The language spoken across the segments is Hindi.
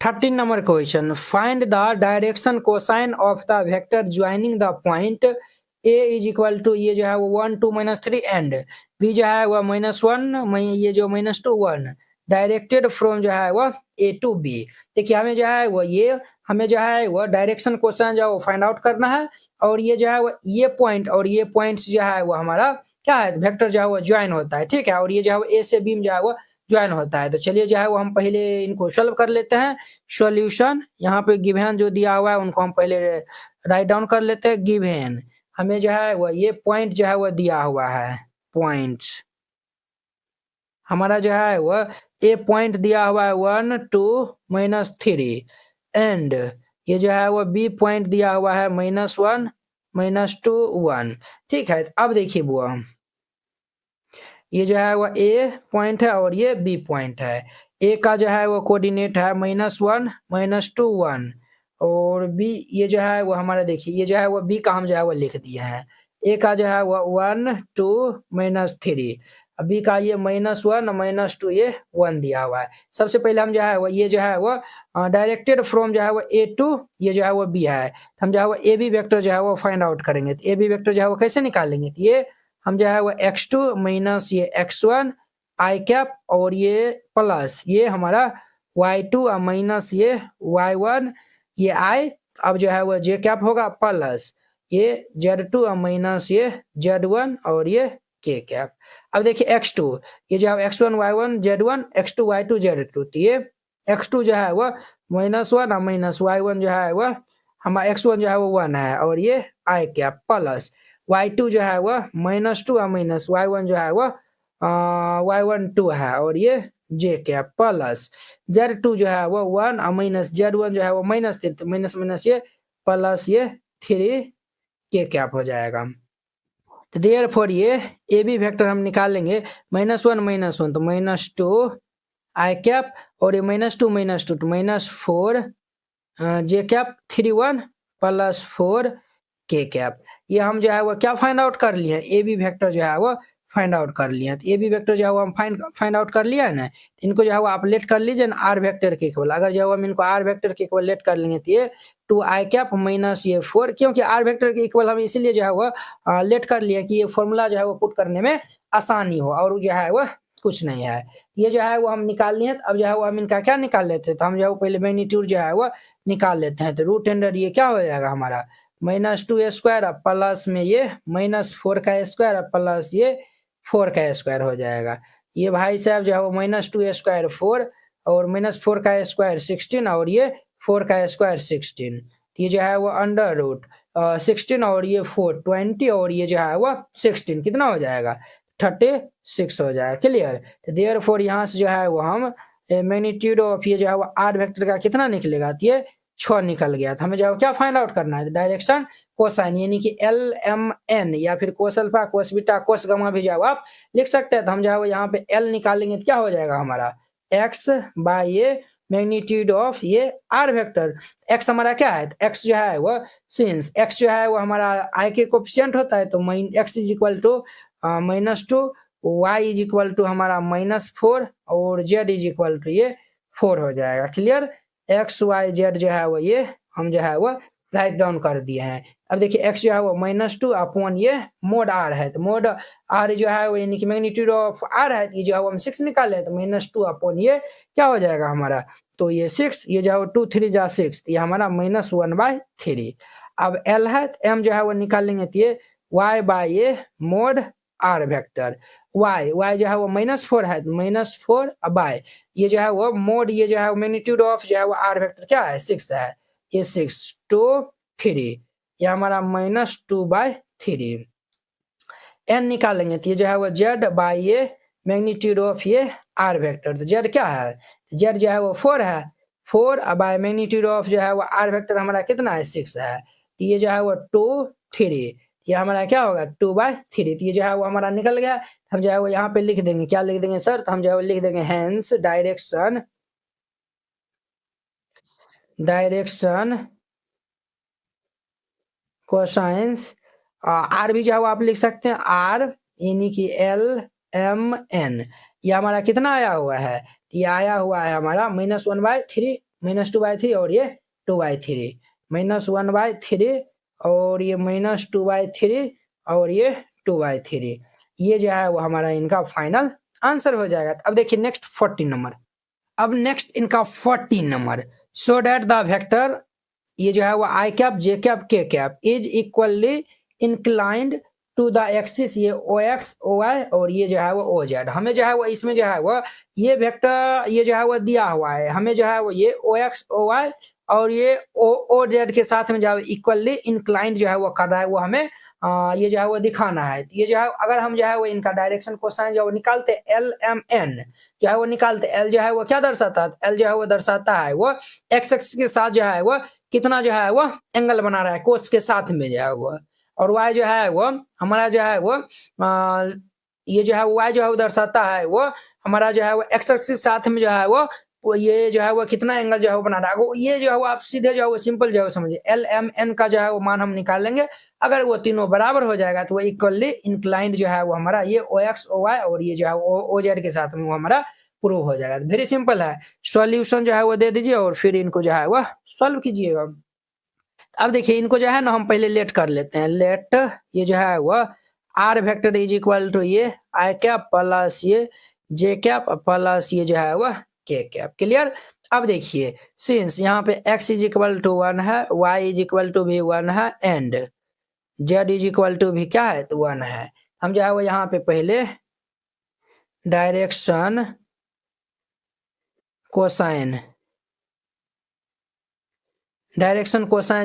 13 number question, find the direction cosine of the vector joining the point A is equal to, ये जो है वो 1 2 -3 एंड बी जो है वह -1, ये जो -2 1, डायरेक्टेड फ्रॉम जो है वह ए टू बी। देखिए हमें जो है वो ये हमें जो है वो डायरेक्शन कोसाइन जो है वो फाइंड आउट करना है, और ये जो है वो ये पॉइंट और ये पॉइंट्स जो है वो हमारा क्या है, वेक्टर जो है वो ज्वाइन होता है, ठीक है, और ये जो है वो ए से बी में जो है वो ज्वाइन होता है। तो चलिए जो है वो हम पहले इनको सॉल्व कर लेते हैं। सॉल्यूशन यहाँ पे गिवन जो दिया हुआ है उनको हम पहले राइट डाउन कर लेते हैं। गिवन हमें जो है वो ये पॉइंट जो है वो दिया हुआ है, पॉइंट्स हमारा जो है वो ए पॉइंट दिया हुआ है 1 2 -3 एंड ये जो है वो बी पॉइंट दिया हुआ है -1 -2 1, ठीक है। अब देखिए वो ये जो है वो ए पॉइंट है और ये बी पॉइंट है। ए का जो है वो कोऑर्डिनेट है -1 -2 1, और बी ये जो है वो हमारा देखिए ये जो है वो बी का हम जो है वो लिख दिए हैं। ए का जो है वो 1 2 -3, बी का ये -1 -2 ये 1 दिया हुआ है। सबसे पहले हम जो है वो ये जो है वो डायरेक्टेड फ्रॉम जो है वो ए टू ये जो है वो बी है, तो हम जो है वो ए बी वेक्टर जो है वो फाइंड आउट करेंगे। तो ए बी वेक्टर जो है वो कैसे निकालेंगे, तो ये हम जो है वो x2 माइनस ये x1 आई कैप और ये प्लस ये हमारा y2 और माइनस ये y1 ये i, अब जो है वो j कैप होगा प्लस ये z2 और माइनस ये z1 और ये k कैप। अब देखिए x2 ये जो है x1 y1 z1 x2 y2 z2, तो ये x2 जो है वो -1 और माइनस y1 जो है वो हमारा x1 जो है वो 1 है और ये i कैप प्लस y2 जो है वह -2 और माइनस y1 जो है वह y1 2 है और ये j कैप प्लस z2 जो है वह 1 और माइनस z1 जो है वो -3, तो माइनस माइनस ये प्लस ये 3 k कैप हो जाएगा। तो देयरफॉर ये ए बी वेक्टर हम निकालेंगे -1 -1 तो -2 आई कैप और ये -2 -2 तो -4 j cap 3 1 plus 4 k cap. ये हम जो है वो क्या फाइंड आउट कर लिए हैं, ए बी वेक्टर जो है वो फाइंड आउट कर लिए हैं। तो ए बी वेक्टर जो है वो हम फाइंड आउट कर लिया है ना, तो इनको जो है वो आप लेट कर लीजिए ना आर वेक्टर के इक्वल। अगर जो है हम इनको आर वेक्टर के इक्वल लेट कर लेंगे तो ये 2 आई कैप माइनस ये 4, क्योंकि आर वेक्टर के इक्वल हम इसीलिए जो है वो लेट कर लिए कि ये फॉर्मूला जो है वो पुट करने में आसानी हो, और जो है वो कुछ नहीं है। ये जो है वो हम निकाल लिए। अब जो है वो हम इनका क्या निकाल लेते हैं, तो हम जो है वो पहले मैग्नीट्यूड जो है वो निकाल लेते हैं। तो रूट अंडर ये क्या हो जाएगा हमारा -2 स्क्वायर प्लस में ये -4 का स्क्वायर प्लस ये 4 का स्क्वायर हो जाएगा। ये भाई साहब जो है वो -2 स्क्वायर 4 और -4 का स्क्वायर 16 और ये 4 का स्क्वायर 16, ये जो है वो अंडर रूट 16 और ये 4 20 और ये जो है वो 16 कितना हो जाएगा 36 हो जाएगा। क्लियर। तो देयरफॉर यहाँ से जो है वो हम मैग्नीट्यूड ऑफ ये जो है वो आर वेक्टर का कितना निकलेगा, तो ये 6 निकल गया। तो हमें जो है क्या फाइंड आउट करना है, डायरेक्शन कोसाइन यानी कि एल एम एन या फिर cos alpha cos beta cos gamma भी जो आप लिख सकते हैं। तो हम जो है यहाँ पे एल निकालेंगे तो क्या हो जाएगा हमारा x बाय ये मैग्नीट्यूड ऑफ ये आर वेक्टर। x हमारा क्या है, x जो है वो सिंस x जो है वो हमारा i के कोफिशिएंट होता है, तो x is equal to -2 y is equal to हमारा -4 और z इज इक्वल टू ये 4 हो जाएगा। क्लियर। एक्स वाई जेड जो है वो ये हम जो है वो राइट डाउन कर दिए हैं। अब देखिए x जो है वो -2 अपॉन ये मोड r है, तो मोड r जो है वो यानी कि मैग्नीट्यूड ऑफ r है, ये जो है वो हम 6 निकाले, तो -2 अपॉन ये क्या हो जाएगा हमारा, तो ये 6 ये जो है 2 3 जा 6, ये हमारा -1/3। अब l है तो m जो है वो निकालेंगे तो ये y बाय ये मोड आर वेक्टर y जो है वो -4 है, तो -4 बाय ये जो है वो मोड ये जो है मैग्नीट्यूड ऑफ जो है वो आर वेक्टर क्या है 6 है, ये 6 2 3 ये हमारा -2/3। n निकालेंगे तो ये जो है वो z बाय ये मैग्नीट्यूड ऑफ ये आर वेक्टर, तो z क्या है, z जो है वो 4 है, 4 बाय मैग्नीट्यूड ऑफ जो है वो आर वेक्टर हमारा कितना है 6 है, तो ये जो है वो 2 3 ये हमारा क्या होगा 2/3। तो ये जो है वो हमारा निकल गया। हम जो है वो यहाँ पे लिख देंगे, क्या लिख देंगे सर, तो हम जो है वो लिख देंगे हेंस डायरेक्शन कोसाइंस आर भी जो है वो आप लिख सकते हैं आर यानी कि LMN, ये हमारा कितना आया हुआ है, ये आया हुआ है हमारा -1/3 -2/3 और ये 2/3, -1/3 और ये -2/3 और ये 2/3, ये जो है वो हमारा इनका फाइनल आंसर हो जाएगा। अब देखिए नेक्स्ट 14 नंबर। अब नेक्स्ट इनका 14 number, so that the vector ये जो है वो I cap J cap K cap is equally inclined to the axis, ये ओ एक्स ओ वाई और ये जो है वो ओ जेड। हमें जो है वो इसमें जो है वो ये वेक्टर ये जो है वो दिया हुआ है, हमें जो है वो ये ओ एक्स ओ वाई और ये ओ जेड के साथ में जो है इक्वली इंक्लाइंड जो है वो कर रहा है, वो हमें ये जो है वो दिखाना है। तो ये जो है अगर हम जो है वो इनका डायरेक्शन कोसाइन जो निकालते एल एम एन जो है वो निकालते, एल जो है वो क्या दर्शाता है, एल जो है वो दर्शाता है वो एक्स एक्स के साथ जो है वो कितना जो है वो एंगल बना रहा है कोस के साथ में जो है वो, और वाई जो है वो हमारा जो है वो ये जो है वाई जो है वो दर्शाता है वो हमारा जो है वो एक्स एक्स के साथ में जो है वो ये जो है वो कितना एंगल जो है वो बना रहा है। ये जो है वो आप सीधे जो है वो सिंपल जो है समझिए एल एम एन का जो है वो मान हम निकाल लेंगे, अगर वो तीनों बराबर हो जाएगा तो वो इक्वली इंक्लाइंड जो है वो हमारा ये ओ एक्स ओ वाई और ये जो है ओ जेड के साथ में वो हमारा प्रूव हो जाएगा। वेरी सिंपल है, सॉल्यूशन जो है वो दे दीजिए और फिर इनको जो है वो सॉल्व कीजिएगा। अब देखिए इनको जो है ना हम पहले लेट कर लेते हैं, लेट ये जो है वो R vector is equal to ये आई कैप प्लस ये जे कैप प्लस ये जो है वो के कैप। क्लियर। अब देखिए सिंस यहाँ पे x इज इक्वल टू 1 है, y इज इक्वल टू भी 1 है and z is equal to भी क्या है तो 1 है, हम जो है वो यहाँ पे पहले डायरेक्शन कोसाइन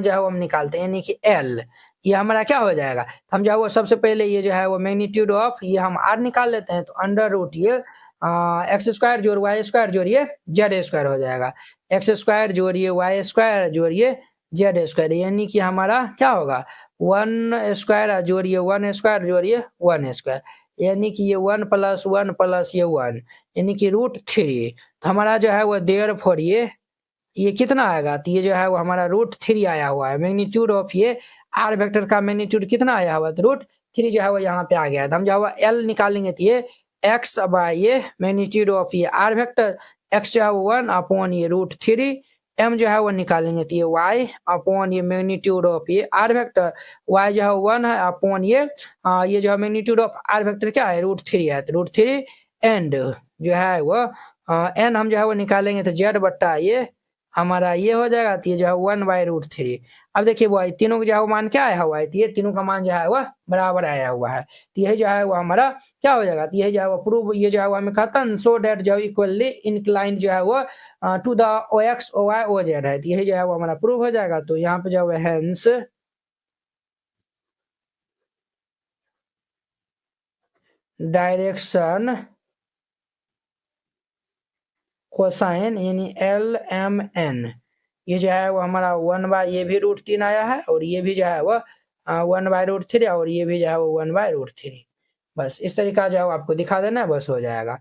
जो है वो हम निकालते हैं, यानी कि L ये हमारा क्या हो जाएगा, हम जो है वो सबसे पहले ये जो है वो मैग्नीट्यूड ऑफ ये हम R निकाल लेते हैं, तो अंडर रूट ये एक्स स्क्वायर जोड़ वाई स्क्वायर जोड़िए जेड स्क्वायर हो जाएगा, एक्स स्क्वायर जोड़िए वाई स्क्वायर जोड़िए जेड स्क्वायर, यानी कि हमारा क्या होगा 1 स्क्वायर जोड़िए 1 स्क्वायर जोड़िए 1 स्क्वायर, यानी कि ये 1 प्लस 1 प्लस ये 1 यानी कि √3। तो हमारा जो है वो देयरफॉर ये कितना आएगा, तो ये जो है वो हमारा √3 आया हुआ है। मैग्नीट्यूड ऑफ ये आर वेक्टर का मैग्नीट्यूड कितना आया हुआ है, तो √3 जो है वो यहाँ पे आ गया है। तो हम जो है एल निकालेंगे तो ये एक्स बाय ये मैग्नीट्यूड ऑफ ये आर वेक्टर, एक्स जो है वो 1 अपॉन ये √3, एम जो है वो निकालेंगे तो ये वाई अपॉन ये मैग्नीट्यूड ऑफ ये आर वेक्टर, वाई जो है 1 है अपॉन ये जो है मैग्नीट्यूड ऑफ आर वेक्टर क्या है √3 है, तो √3 एंड जो है वो एन हम जो है वो निकालेंगे तो जेड बट्टा ये हमारा ये हो जाएगा, तो ये जो है 1/√3। अब देखिए वो तीनों का जो है वो मान क्या आया हुआ है, तो ये तीनों का मान जो है वो बराबर आया हुआ है, तो यही जो है वो हमारा क्या हो जाएगा, तो यही जो है वो प्रूव ये जो है वो हमें कहता है सो डेट जो इक्वली इंक्लाइंड जो है वो to the O X O Y O Z है, तो यही जो है वो हमारा प्रूव हो जाएगा। तो यहाँ पे जो है हेंस डायरेक्शन कोसाइन यानी एल एम एन ये जो है वो हमारा 1 ये भी √3 आया है और ये भी जो है वो 1/√3 और ये भी जो है वो 1/√3। बस इस तरीका जो है आपको दिखा देना है, बस हो जाएगा।